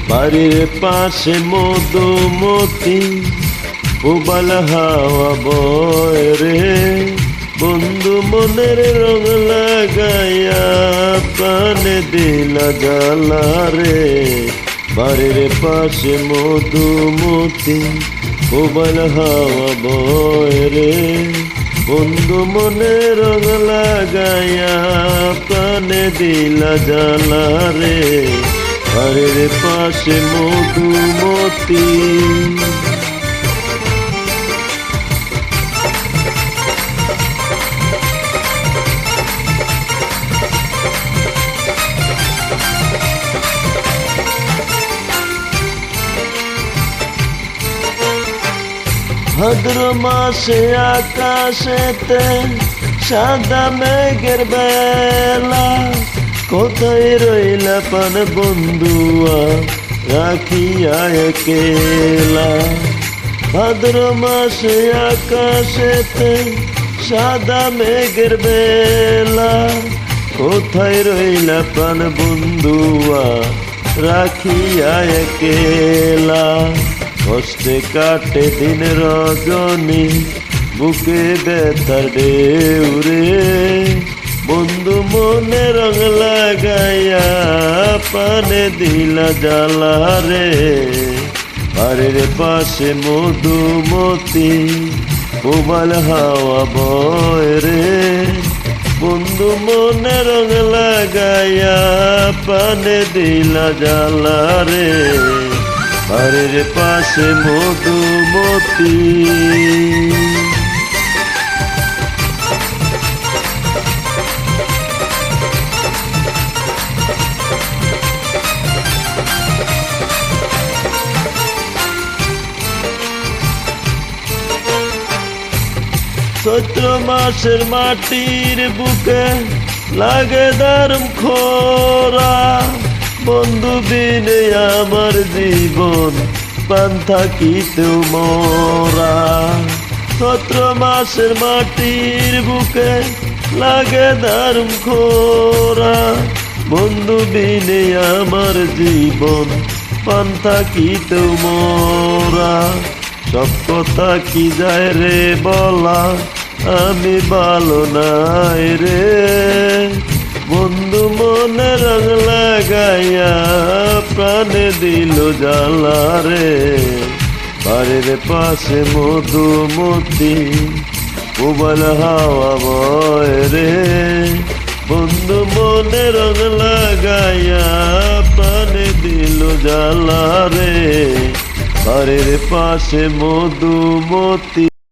বাড়ির পাশে মধুমতি উবাল হাওয়া বয় রে, বন্ধু মনের রং লাগাইয়া প্রাণে দিলা জ্বালা রে। বাড়ির পাশে মধুমতি উবাল হাওয়া বয় রে, বন্ধু মনের রং লাগাইয়া প্রাণে দিলা জ্বালা রে। বাড়ির পাশে মধুমতি ভাদ্র মাসে আকাশেতে সাদা মেঘের বেলা, কোথায় রইলা পান বন্ধুয়া রাখিয়া একেলা। ভাদ্র মাসে আকাশেতে সাদা মেঘের বেলা, কোথায় রইলা পান বন্ধুয়া রাখিয়া একেলা। কষ্টে কাটে দিন রজনী বুকে ব্যথার ঢেউ রে, বন্ধু মনে রং লাগাইয়া পানে দিলা জ্বালা রে। বাড়ির পাশে মধুমতি উবাল হাওয়া বয় রে, বন্ধু মনে রং লাগাইয়া পানে দিলা জ্বালা রে। বাড়ির পাশে মধুমতি চৈত্র মাসের মাটির বুকে লাগে দারুণ খরা, বন্ধু বিনে আমার জীবন পান থাকিতেও মরা। চৈত্র মাসের মাটির বুকে লাগে দারুণ খরা, বন্ধু বিনে আমার জীবন পান থাকিতেও মরা। সব কথা কি যায় রে বলা, আমি ভালো নাই রে, বন্ধু মনে রং লাগাইয়া প্রাণে দিল জ্বালা রে। বাড়ির পাশে মধুমতি উবাল হাওয়া বয় রে, বন্ধু মনে রং লাগাইয়া প্রাণে দিল জ্বালা রে। বাড়ির পাশে মধুমতি।